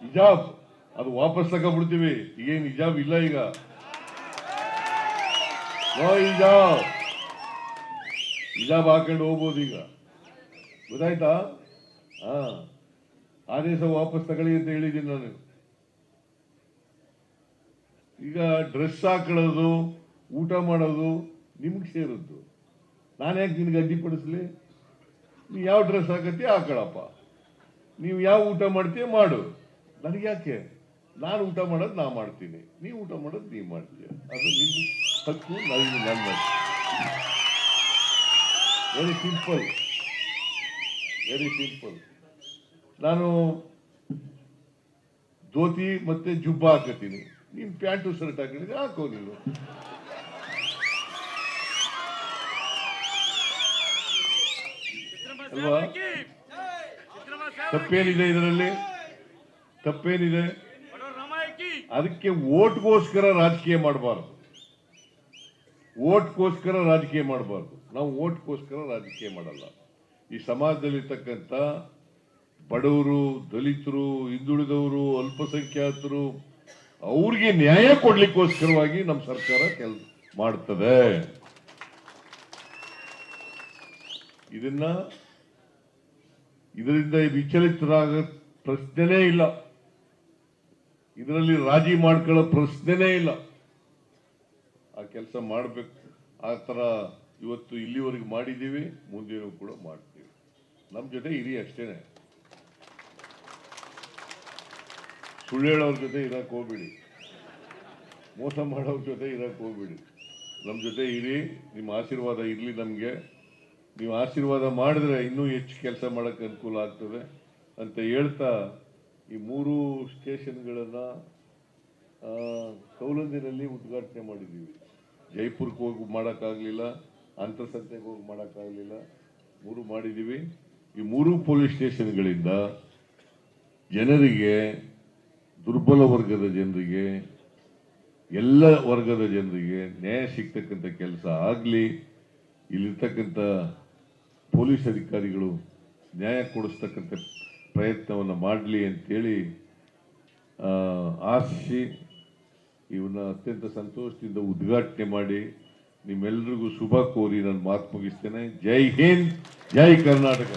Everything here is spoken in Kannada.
ಹಿಜಾಬ್ ಅದು ವಾಪಸ್ ತಗೊಂಡ್ಬಿಡ್ತೀವಿ. ಈಗೇನು ಹಿಜಾಬ್ ಇಲ್ಲ, ಈಗ ನೋ ಹಿಜಾಬ್. ಹಿಜಾಬ್ ಹಾಕೊಂಡು ಹೋಗ್ಬೋದು ಈಗ, ಗೊತ್ತಾಯ್ತಾ? ಹಾ, ಆದೇಶ ವಾಪಸ್ ತಗೊಳ್ಳಿ ಅಂತ ಹೇಳಿದ್ದೀನಿ ನಾನು. ಈಗ ಡ್ರೆಸ್ ಹಾಕೊಳ್ಳೋದು, ಊಟ ಮಾಡೋದು ನಿಮ್ಗೆ ಸೇರಿದ್ದು. ನಾನು ಯಾಕೆ ನಿನ್ಗೆ ಅಡ್ಡಿಪಡಿಸ್ಲಿ? ನೀವು ಯಾವ ಡ್ರೆಸ್ ಹಾಕತ್ತೀಯ ಹಾಕೊಳ್ಳಪ್ಪ, ನೀವು ಯಾವ ಊಟ ಮಾಡ್ತೀಯ ಮಾಡು, ನನಗೆ ಯಾಕೆ? ನಾನು ಊಟ ಮಾಡೋದು ನಾ ಮಾಡ್ತೀನಿ, ನೀವು ಊಟ ಮಾಡೋದು ನೀವು ಮಾಡ್ತೀಯ, ಅದು ನಿನ್ನ ಹಕ್ಕು, ನನ್ನ ವೆರಿ ಸಿಂಪಲ್, ವೆರಿ ಸಿಂಪಲ್. ನಾನು ಧೋತಿ ಮತ್ತೆ ಜುಬ್ಬ ಹಾಕತ್ತೀನಿ, ನೀನ್ ಪ್ಯಾಂಟು ಶರ್ಟ್ ಹಾಕಿದ್ರೆ ಹಾಕೋ ನೀನು. ಅಲ್ವಾ? ತಪ್ಪೇನಿದೆ ಇದರಲ್ಲಿ? ತಪ್ಪೇನಿದೆ? ಅದಕ್ಕೆ ಓಟ್ಗೋಸ್ಕರ ರಾಜಕೀಯ ಮಾಡಬಾರ್ದು, ಓಟ್ಗೋಸ್ಕರ ರಾಜಕೀಯ ಮಾಡಬಾರ್ದು. ನಾವು ಓಟ್ಗೋಸ್ಕರ ರಾಜಕೀಯ ಮಾಡಲ್ಲ. ಈ ಸಮಾಜದಲ್ಲಿರ್ತಕ್ಕಂಥ ಬಡವರು, ದಲಿತರು, ಹಿಂದುಳಿದವರು, ಅಲ್ಪಸಂಖ್ಯಾತರು ಅವ್ರಿಗೆ ನ್ಯಾಯ ಕೊಡ್ಲಿಕ್ಕೋಸ್ಕರವಾಗಿ ನಮ್ಮ ಸರ್ಕಾರ ಕೆಲಸ ಮಾಡ್ತದೆ. ಇದರಿಂದ ವಿಚಲಿತರಾಗ ಪ್ರಶ್ನೆನೇ ಇಲ್ಲ, ಇದರಲ್ಲಿ ರಾಜಿ ಮಾಡ್ಕೊಳ್ಳೋ ಪ್ರಶ್ನೆನೇ ಇಲ್ಲ. ಆ ಕೆಲಸ ಮಾಡಬೇಕು. ಆ ಥರ ಇವತ್ತು ಇಲ್ಲಿವರೆಗೆ ಮಾಡಿದ್ದೀವಿ, ಮುಂದೇನೂ ಕೂಡ ಮಾಡ್ತೀವಿ. ನಮ್ಮ ಜೊತೆ ಇರಿ ಅಷ್ಟೇನೆ, ಸುಳ್ಳು ಹೇಳೋರ ಜೊತೆ ಇರಕ್ಕೆ ಹೋಗ್ಬೇಡಿ, ಮೋಸ ಮಾಡೋರ ಜೊತೆ ಇರಕ್ಕೆ ಹೋಗ್ಬೇಡಿ. ನಮ್ಮ ಜೊತೆ ಇರಿ, ನಿಮ್ಮ ಆಶೀರ್ವಾದ ಇರಲಿ ನಮಗೆ. ನೀವು ಆಶೀರ್ವಾದ ಮಾಡಿದ್ರೆ ಇನ್ನೂ ಹೆಚ್ಚು ಕೆಲಸ ಮಾಡೋಕ್ಕೆ ಅನುಕೂಲ ಆಗ್ತದೆ ಅಂತ ಹೇಳ್ತಾ, ಈ 3 ಸ್ಟೇಷನ್ಗಳನ್ನು ಕೌಲಂದಿನಲ್ಲಿ ಉದ್ಘಾಟನೆ ಮಾಡಿದ್ದೀವಿ. ಜೈಪುರಕ್ಕೆ ಹೋಗಿ ಮಾಡೋಕ್ಕಾಗಲಿಲ್ಲ, ಅಂತರ್ಸಂತೆಗೆ ಹೋಗಿ ಮಾಡೋಕ್ಕಾಗಲಿಲ್ಲ, 3 ಮಾಡಿದ್ದೀವಿ. ಈ 3 ಪೊಲೀಸ್ ಸ್ಟೇಷನ್ಗಳಿಂದ ಜನರಿಗೆ, ದುರ್ಬಲ ವರ್ಗದ ಜನರಿಗೆ, ಎಲ್ಲ ವರ್ಗದ ಜನರಿಗೆ ನ್ಯಾಯ ಸಿಗ್ತಕ್ಕಂಥ ಕೆಲಸ ಆಗಲಿ. ಇಲ್ಲಿರ್ತಕ್ಕಂಥ ಪೊಲೀಸ್ ಅಧಿಕಾರಿಗಳು ನ್ಯಾಯ ಕೊಡಿಸ್ತಕ್ಕಂಥ ಪ್ರಯತ್ನವನ್ನು ಮಾಡಲಿ ಅಂತೇಳಿ ಆಶಿಸಿ ಇವನ್ನ ಅತ್ಯಂತ ಸಂತೋಷದಿಂದ ಉದ್ಘಾಟನೆ ಮಾಡಿ ನಿಮ್ಮೆಲ್ಲರಿಗೂ ಶುಭ ಕೋರಿ ನಾನು ಮಾತು ಮುಗಿಸ್ತೇನೆ. ಜೈ ಹಿಂದ್, ಜೈ ಕರ್ನಾಟಕ.